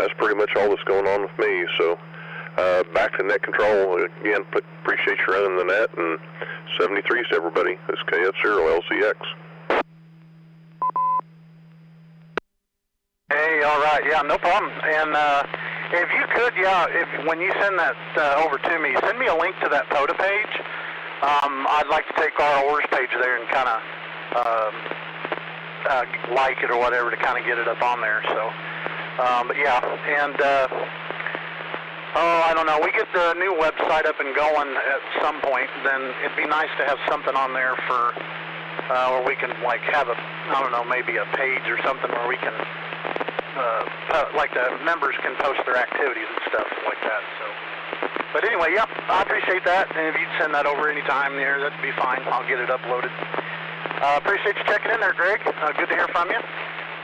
that's pretty much all that's going on with me. So back to net control again. Appreciate you running the net, and 73s to everybody. It's KF0LCX. Hey, all right, yeah, no problem. And if you could, when you send that over to me, send me a link to that POTA page. I'd like to take our orders page there and kind of like it or whatever to kind of get it up on there. So, but yeah, and I don't know. We get the new website up and going at some point. Then it'd be nice to have something on there for where we can like have a, I don't know, maybe a page or something where we can. Like the members can post their activities and stuff like that. So, but anyway, yep, I appreciate that. And if you'd send that over anytime there, that'd be fine. I'll get it uploaded. Appreciate you checking in there, Greg. Good to hear from you.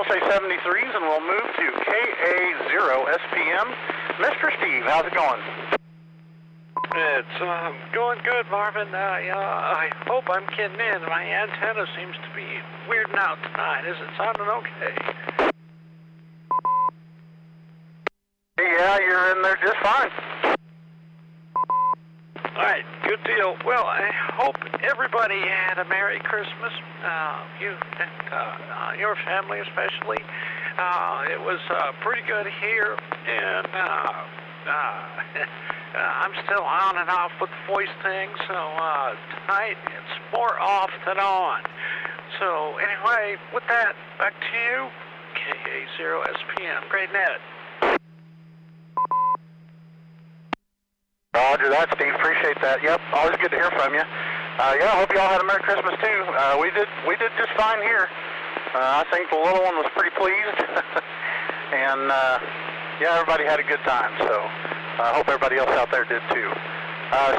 We'll say 73s, and we'll move to KA0SPM. Mr. Steve, how's it going? It's going good, Marvin. I hope I'm getting in. My antenna seems to be weirding out tonight. Is it sounding okay? Yeah, you're in there just fine. All right, good deal. Well, I hope everybody had a Merry Christmas. You and your family especially. It was pretty good here, and I'm still on and off with the voice thing, so tonight it's more off than on. So anyway, with that, back to you, KA0SPM. Great net. Roger that, Steve. Appreciate that. Yep, always good to hear from you. Yeah, I hope you all had a Merry Christmas too. We did just fine here. I think the little one was pretty pleased, and yeah, everybody had a good time. So I hope everybody else out there did too.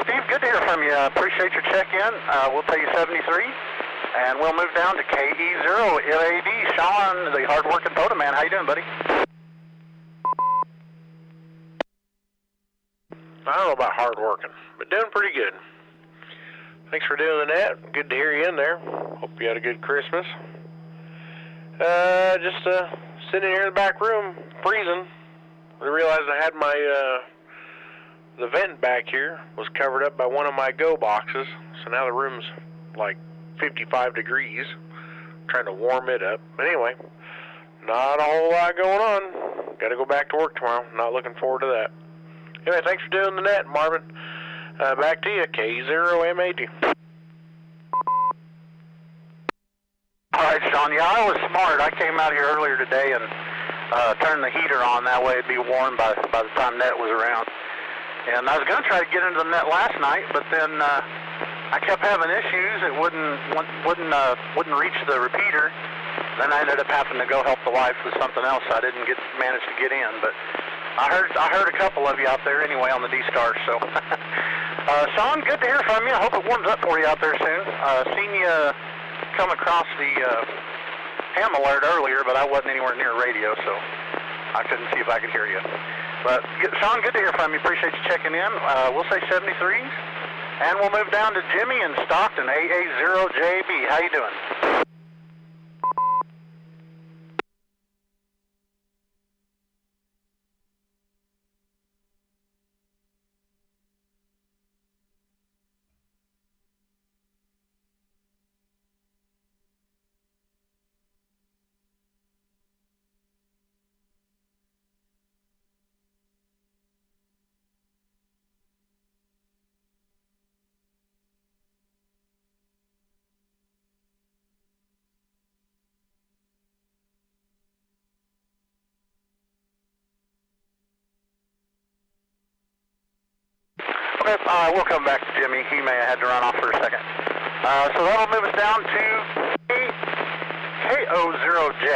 Steve, good to hear from you. Appreciate your check-in. We'll tell you 73, and we'll move down to KE0LAD. Sean, the hard-working POTA man. How you doing, buddy? I don't know about hard working, but doing pretty good. Thanks for doing the net. Good to hear you in there. Hope you had a good Christmas. Just sitting here in the back room, freezing. I realized I had my the vent back here was covered up by one of my go boxes, so now the room's like 55 degrees. I'm trying to warm it up. But anyway, not a whole lot going on. Got to go back to work tomorrow. Not looking forward to that. Anyway, thanks for doing the net, Marvin. Back to you, K0MAD. All right, Sean. Yeah, I was smart. I came out here earlier today and turned the heater on. That way it'd be warm by the time net was around. And I was going to try to get into the net last night, but then I kept having issues. It wouldn't reach the repeater. Then I ended up having to go help the wife with something else. I didn't manage to get in, but. I heard a couple of you out there anyway on the D-Star, so. Sean, good to hear from you. I hope it warms up for you out there soon. Seen you come across the ham alert earlier, but I wasn't anywhere near radio, so I couldn't see if I could hear you. But, Sean, good to hear from you. Appreciate you checking in. We'll say 73s, and we'll move down to Jimmy in Stockton, AA0JB. How you doing? We'll come back to Jimmy. He may have had to run off for a second. So that'll move us down to KO0J.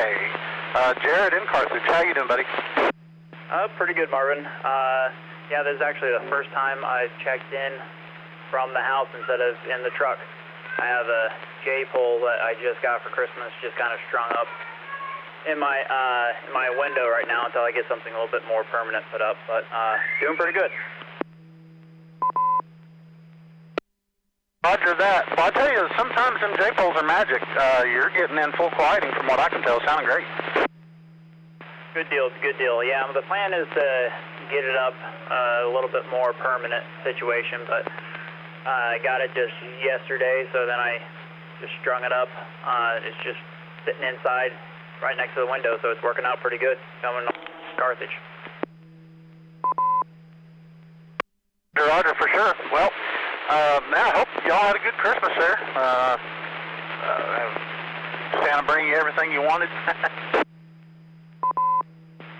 Jared in Carthage. How you doing, buddy? Pretty good, Marvin. Yeah, this is actually the first time I've checked in from the house instead of in the truck. I have a J-pole that I just got for Christmas, just kind of strung up in my window right now until I get something a little bit more permanent put up. But doing pretty good. Roger that. Well, I tell you, sometimes them J-poles are magic. You're getting in full quieting from what I can tell. Sounding great. Good deal, good deal. Yeah, the plan is to get it up a little bit more permanent situation, but I got it just yesterday, so then I just strung it up. It's just sitting inside right next to the window, so it's working out pretty good coming off Carthage. Roger, for sure. Well, man, I hope y'all had a good Christmas there. Santa bring you everything you wanted?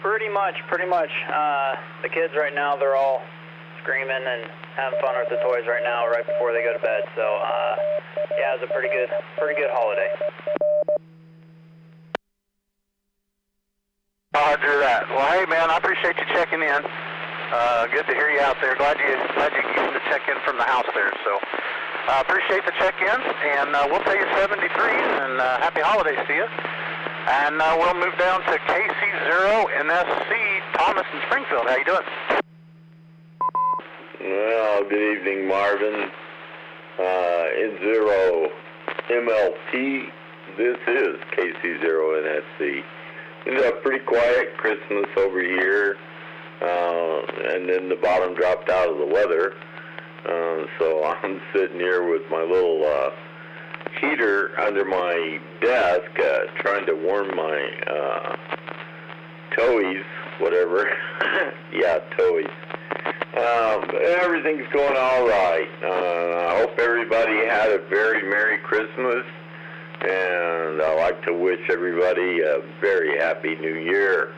Pretty much. The kids right now, they're all screaming and having fun with the toys right now right before they go to bed. So, yeah, it was a pretty good holiday. Roger that. Well, hey, man, I appreciate you checking in. Good to hear you out there. Glad you came to check in from the house there. So, appreciate the check-in, and we'll tell you 73s and happy holidays to you. And we'll move down to KC0 NSC Thomas in Springfield. How you doing? Well, good evening, Marvin. N0 MLT. This is KC0 NSC. It's a pretty quiet Christmas over here, and then the bottom dropped out of the weather. So I'm sitting here with my little heater under my desk, trying to warm my toys, whatever. Yeah, toys. Everything's going all right. I hope everybody had a very Merry Christmas, and I'd like to wish everybody a very Happy New Year.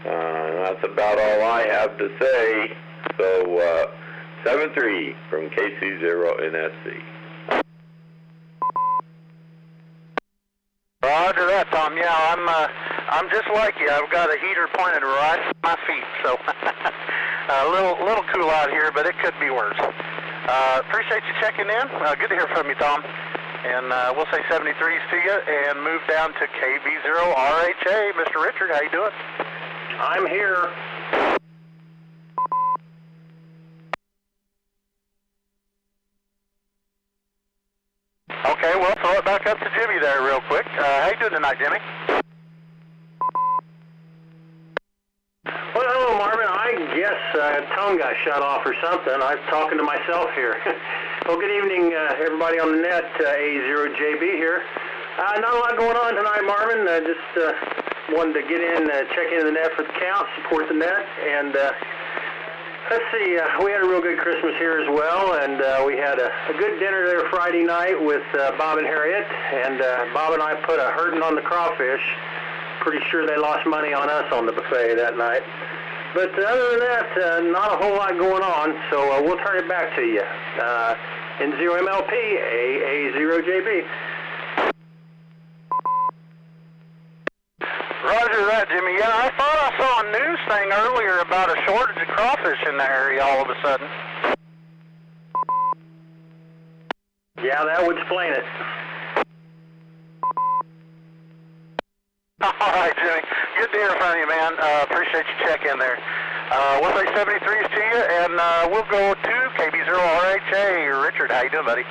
That's about all I have to say. So, 7-3 from KC0 NSC. Roger that, Tom. Yeah, I'm just like you. I've got a heater pointed right at my feet, so a little cool out here, but it could be worse. Appreciate you checking in. Good to hear from you, Tom. And we'll say 73s to you, and move down to KB0RHA. Mr. Richard, how you doing? I'm here. Okay, well, throw it back up to Jimmy there real quick. How you doing tonight, Jimmy? Well, hello, Marvin. I guess tongue got shut off or something. I'm talking to myself here. Well, good evening, everybody on the net. A0JB here. Not a lot going on tonight, Marvin. Just wanted to get in, check into the net for the count, support the net, and let's see. We had a real good Christmas here as well, and we had a good dinner there Friday night with Bob and Harriet, and Bob and I put a hurting on the crawfish. Pretty sure they lost money on us on the buffet that night. But other than that, not a whole lot going on, so we'll turn it back to you. N0MLP, AA0JB. Roger that, Jimmy. Yeah, I thought I saw a news thing earlier about a shortage of crawfish in the area all of a sudden. Yeah, that would explain it. All right, Jimmy. Good to hear from you, man. Appreciate you checking there. We'll say 73s to you, and we'll go to KB0RHA. Richard, how you doing, buddy?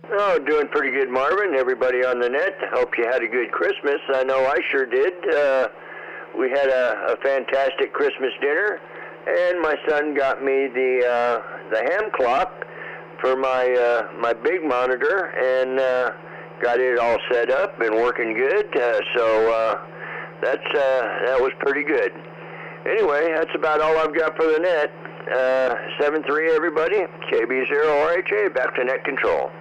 Oh, doing pretty good, Marvin. Everybody on the net, hope you had a good Christmas. I know I sure did. We had a fantastic Christmas dinner, and my son got me the ham clock for my big monitor, and got it all set up and working good. So that was pretty good. Anyway, that's about all I've got for the net. 7-3, everybody. KB0RHA, back to net control.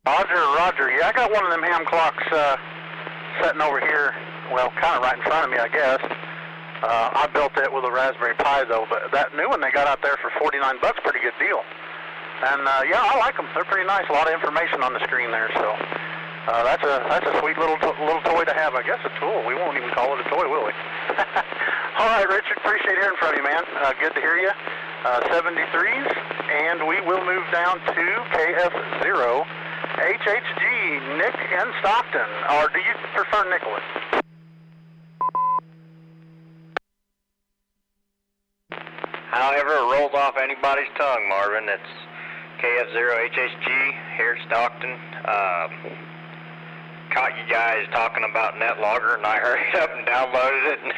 Roger. Yeah, I got one of them ham clocks sitting over here, well, kind of right in front of me, I guess. I built it with a Raspberry Pi, though, but that new one they got out there for $49, pretty good deal. And, yeah, I like them. They're pretty nice. A lot of information on the screen there, so that's a sweet little toy to have. I guess a tool. We won't even call it a toy, will we? All right, Richard, appreciate hearing from you, man. Good to hear you. 73s, and we will move down to KF0. HHG, Nick in Stockton, or do you prefer Nicholas? However it rolls off anybody's tongue, Marvin. It's KF0HHG here at Stockton. caught you guys talking about NetLogger, and I hurried up and downloaded it and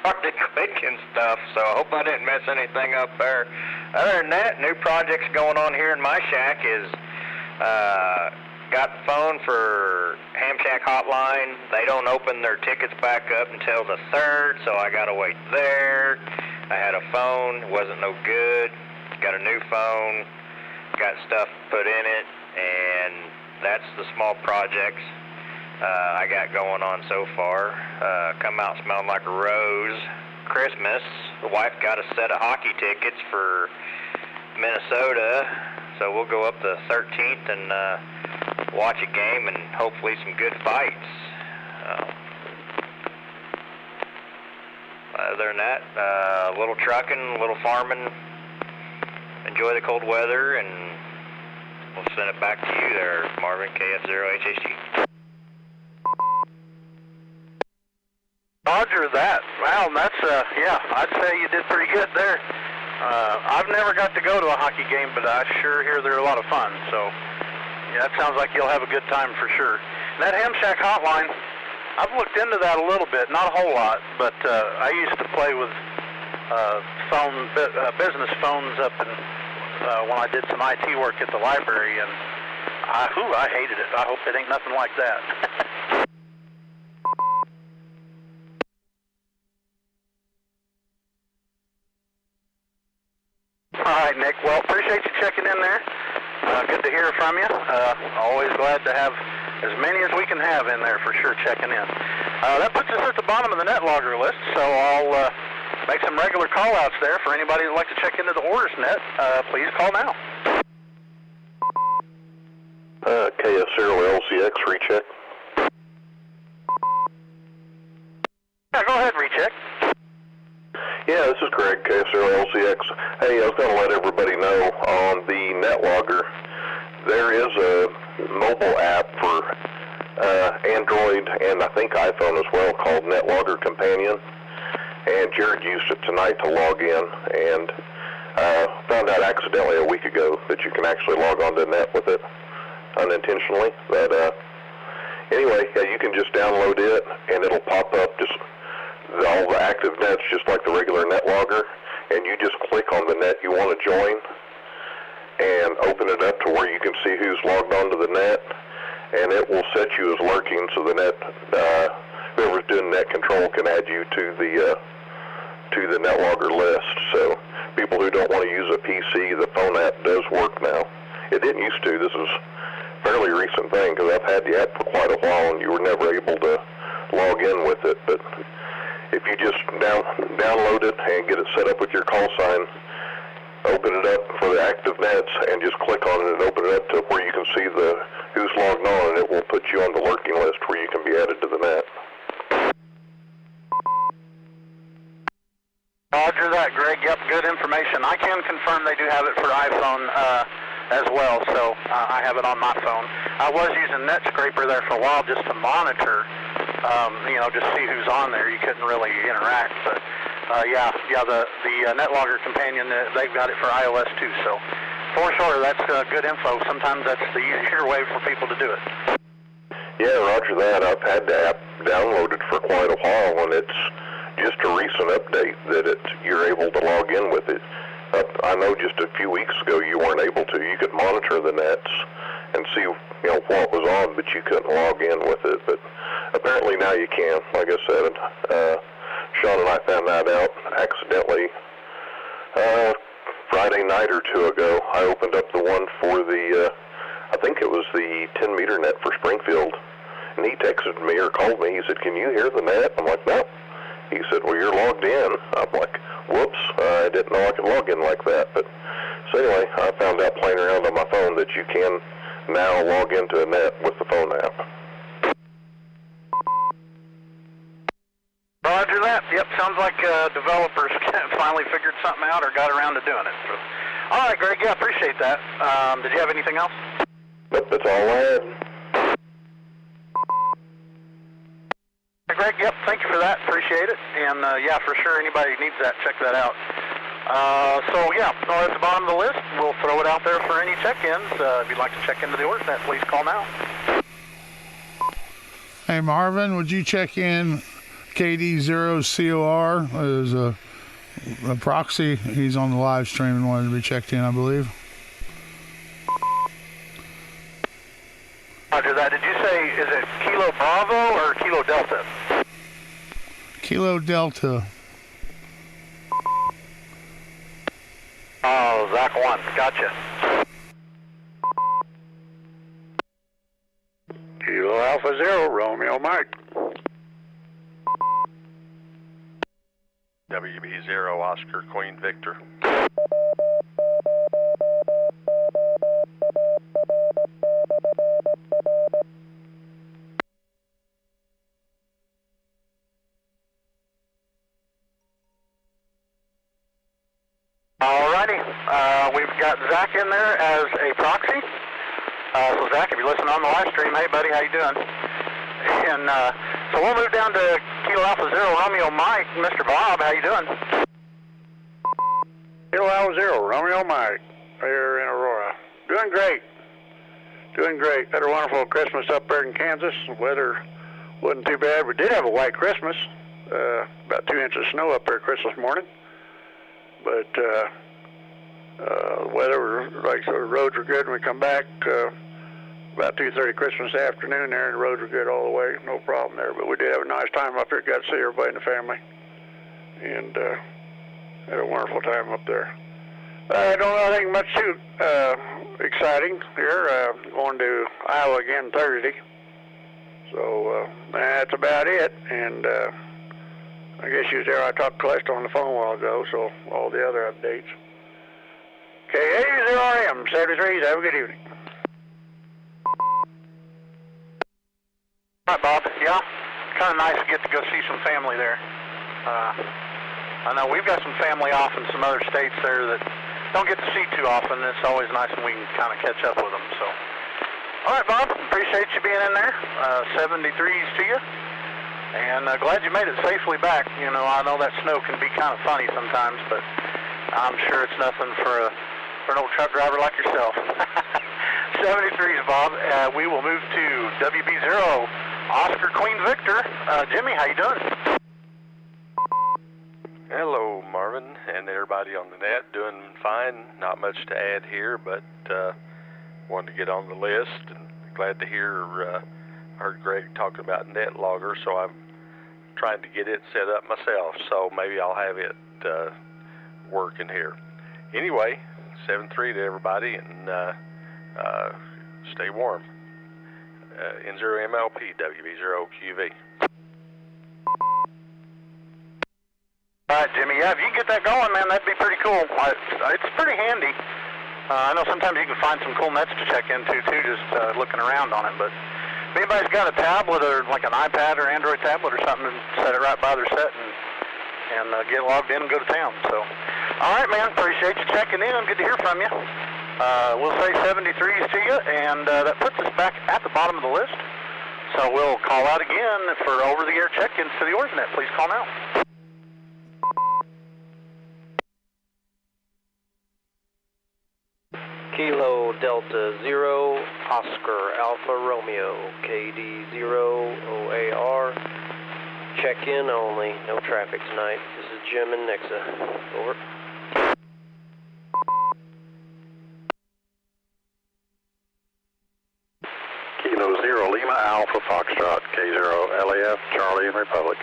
started clicking stuff, so I hope I didn't mess anything up there. Other than that, new projects going on here in my shack is got the phone for Ham Shack Hotline. They don't open their tickets back up until the 3rd, so I gotta wait there. I had a phone, wasn't no good. Got a new phone, got stuff put in it, and that's the small projects I got going on so far. Come out smelling like a rose. Christmas, the wife got a set of hockey tickets for Minnesota, so we'll go up the 13th and watch a game and hopefully some good fights. Other than that, a little trucking, a little farming, enjoy the cold weather, and we'll send it back to you there, Marvin, KF0HHG. Roger that. Well, that's, yeah, I'd say you did pretty good there. I've never got to go to a hockey game, but I sure hear they're a lot of fun, so yeah, that sounds like you'll have a good time for sure. And that Ham Shack Hotline, I've looked into that a little bit, not a whole lot, but I used to play with business phones up in, when I did some IT work at the library, and I hated it. I hope it ain't nothing like that. All right, Nick. Well, appreciate you checking in there. Good to hear from you. Always glad to have as many as we can have in there for sure checking in. That puts us at the bottom of the NetLogger list, so I'll make some regular call-outs there for anybody who'd like to check into the orders net. Please call now. KF0 LCX recheck. Yeah, go ahead, recheck. Yeah, this is Greg, KF0 LCX. Hey, I was going to let everybody know on the NetLogger, there is a mobile app for Android and I think iPhone as well called NetLogger Companion. And Jared used it tonight to log in and found out accidentally a week ago that you can actually log on to the net with it unintentionally. But anyway, yeah, you can just download it and it'll pop up just all the active nets just like the regular NetLogger, and you just click on the net you want to join and open it up to where you can see who's logged onto the net, and it will set you as lurking so the net, whoever's doing net control can add you to the NetLogger list. So people who don't want to use a PC, the phone app does work now. It didn't used to. This is a fairly recent thing because I've had the app for quite a while and you were never able to log in with it. But if you just download it and get it set up with your call sign, open it up for the active nets and just click on it and open it up to where you can see who's logged on, and it will put you on the lurking list where you can be added to the net. Roger that, Greg. Yep, good information. I can confirm they do have it for iPhone as well, so I have it on my phone. I was using NetScraper there for a while just to monitor, just see who's on there. You couldn't really interact, but the NetLogger Companion, they've got it for iOS too, so for sure, that's good info. Sometimes that's the easier way for people to do it. Yeah, roger that. I've had the app downloaded for quite a while, and it's just a recent update that you're able to log in with it. I know just a few weeks ago you weren't able to. You could monitor the nets and see what was on, but you couldn't log in with it. But apparently now you can. Like I said, Sean and I found that out accidentally Friday night or two ago. I opened up the one for I think it was the 10-meter net for Springfield, and he texted me or called me. He said, "Can you hear the net?" I'm like, "No." He said, "Well, you're logged in." I'm like, "Whoops, I didn't know I could log in like that." But so anyway, I found out playing around on my phone that you can now log into a net with the phone app. Roger that. Yep, sounds like developers finally figured something out or got around to doing it. So, all right, Greg, yeah, appreciate that. Did you have anything else? Nope, that's all I had. Greg, yep, thank you for that. Appreciate it. And, for sure, anybody who needs that, check that out. At the bottom of the list, we'll throw it out there for any check-ins. If you'd like to check into the orders net, please call now. Hey, Marvin, would you check in KD0COR? There's a proxy. He's on the live stream and wanted to be checked in, I believe. Roger that. Did you say, is it Kilo Bravo or Kilo Delta? Kilo Delta. Oh, Zach 1. Gotcha. Kilo Alpha Zero, Romeo Mike. WB0 Oscar Queen Victor. Alrighty, we've got Zach in there as a proxy. So Zach, if you're listening on the live stream, hey buddy, how you doing? And so we'll move down to Kilo Alpha Zero Romeo Mike. Mr. Bob, how you doing? Kilo Alpha Zero, Romeo Mike, here in Aurora. Doing great. Doing great. Had a wonderful Christmas up there in Kansas. The weather wasn't too bad. We did have a white Christmas. About 2 inches of snow up there Christmas morning. But the weather, like the roads were good when we come back. About 2:30 Christmas afternoon there, and the roads were good all the way. No problem there. But we did have a nice time up here. Got to see everybody in the family. And had a wonderful time up there. I don't know anything much too exciting here. Going to Iowa again Thursday. So that's about it. And I guess you was there. I talked to Celeste on the phone a while ago, so all the other updates. KA0RM 73s. Have a good evening. All right, Bob. Yeah, kind of nice to get to go see some family there. I know we've got some family off in some other states there that don't get to see too often. It's always nice when we can kind of catch up with them. So, all right, Bob. Appreciate you being in there. 73s to you. And glad you made it safely back. You know, I know that snow can be kind of funny sometimes, but I'm sure it's nothing for an old truck driver like yourself. 73s, Bob. We will move to WB0 Oscar Queen Victor. Jimmy, how you doing? Hello, Marvin, and everybody on the net. Doing fine. Not much to add here, but wanted to get on the list. And glad to hear. Heard Greg talking about NetLogger, so I'm trying to get it set up myself. So maybe I'll have it working here. Anyway, 7-3 to everybody, and stay warm. N0MLP, WB0QV. All right, Jimmy. Yeah, if you can get that going, man, that'd be pretty cool. It's pretty handy. I know sometimes you can find some cool nets to check into, too, just looking around on it. But if anybody's got a tablet or like an iPad or Android tablet or something, set it right by their set and get logged in and go to town. So, all right, man, appreciate you checking in. Good to hear from you. We'll say 73s to you, and that puts us back at the bottom of the list. So we'll call out again for over-the-air check-ins to the Orzanet. Please call now. Kilo Delta 0, Oscar Alpha Romeo, KD0 OAR. Check in only, no traffic tonight. This is Jim in Nixa. Over. Kilo 0 Lima Alpha Foxtrot, K0 LAF Charlie and Republic.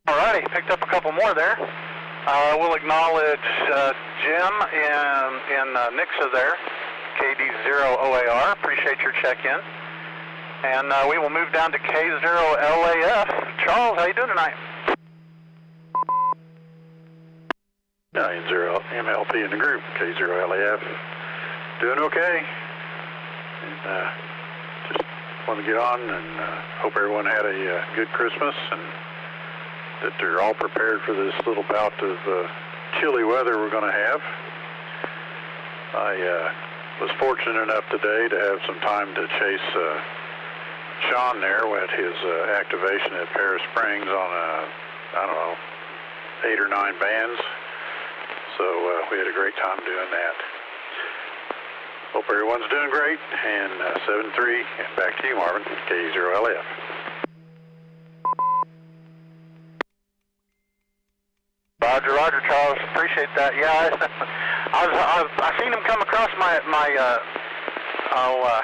Alrighty, picked up a couple more there. We'll acknowledge Jim in Nixa there, KD0 OAR. Appreciate your check-in. And we will move down to K0 LAF. Charles, how you doing tonight? 9-0 MLP in the group, K0 LAF. Doing okay. And just want to get on and hope everyone had a good Christmas and that they're all prepared for this little bout of chilly weather we're going to have. I was fortunate enough today to have some time to chase Sean there at his activation at Paris Springs on a I don't know, 8 or 9 bands. So we had a great time doing that. Hope everyone's doing great. And 7-3, and back to you, Marvin, K0LF. Roger, Roger, Charles. Appreciate that. Yeah, I seen him come across my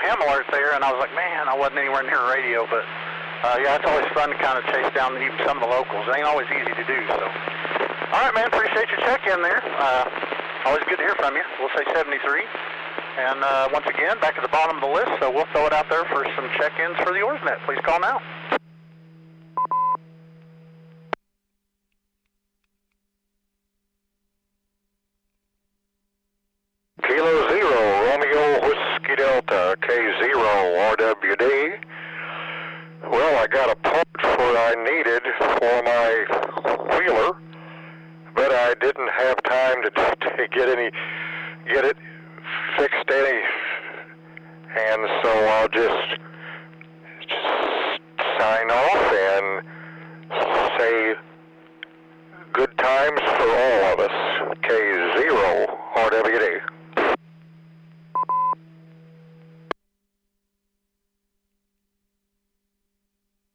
ham alert there, and I was like, man, I wasn't anywhere near a radio, but yeah, it's always fun to kind of chase down even some of the locals. It ain't always easy to do, so. All right, man, appreciate your check-in there. Always good to hear from you. We'll say 73. And once again, back at the bottom of the list, so we'll throw it out there for some check-ins for the Orsnet. Please call now. Kilo 0, Romeo Whiskey Delta, K0 RWD. Well, I got a part for I needed for my wheeler, but I didn't have time to get it fixed any, and so I'll just sign off and say good times for all of us. K0 RWD.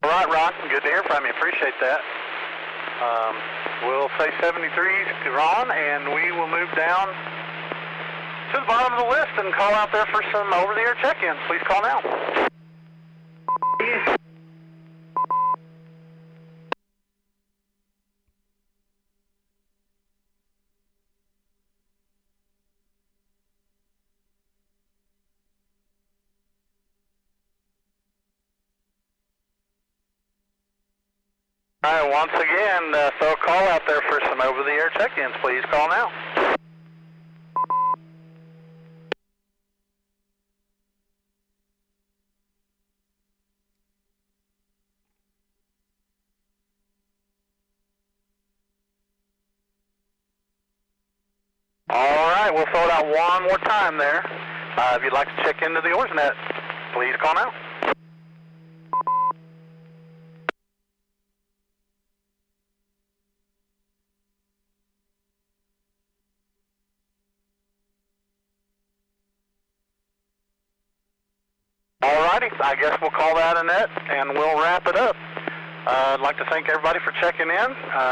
All right, Ron, good to hear from you. Appreciate that. We'll say 73's to Ron, and we will move down to the bottom of the list and call out there for some over-the-air check-ins. Please call now. All right, once again, throw a call out there for some over-the-air check-ins. Please call now. All right, we'll throw it out one more time there. If you'd like to check into the Orsnet, please call now. Alrighty, I guess we'll call that a net, and we'll wrap it up. I'd like to thank everybody for checking in.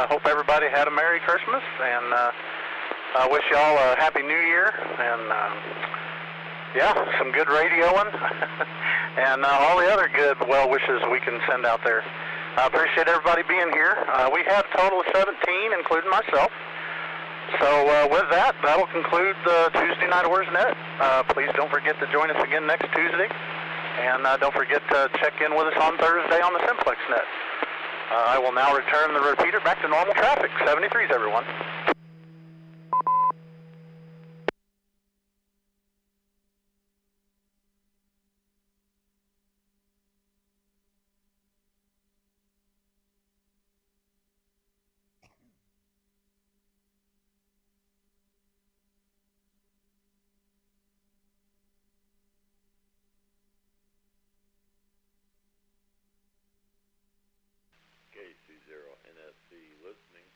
Hope everybody had a Merry Christmas, and I wish y'all a Happy New Year, and yeah, some good radioing, and all the other good well wishes we can send out there. I appreciate everybody being here. We have a total of 17, including myself. So with that, that'll conclude the Tuesday Night Orsnet. Please don't forget to join us again next Tuesday. And don't forget to check in with us on Thursday on the Simplex Net. I will now return the repeater back to normal traffic. 73s, everyone. KC0NSC listening.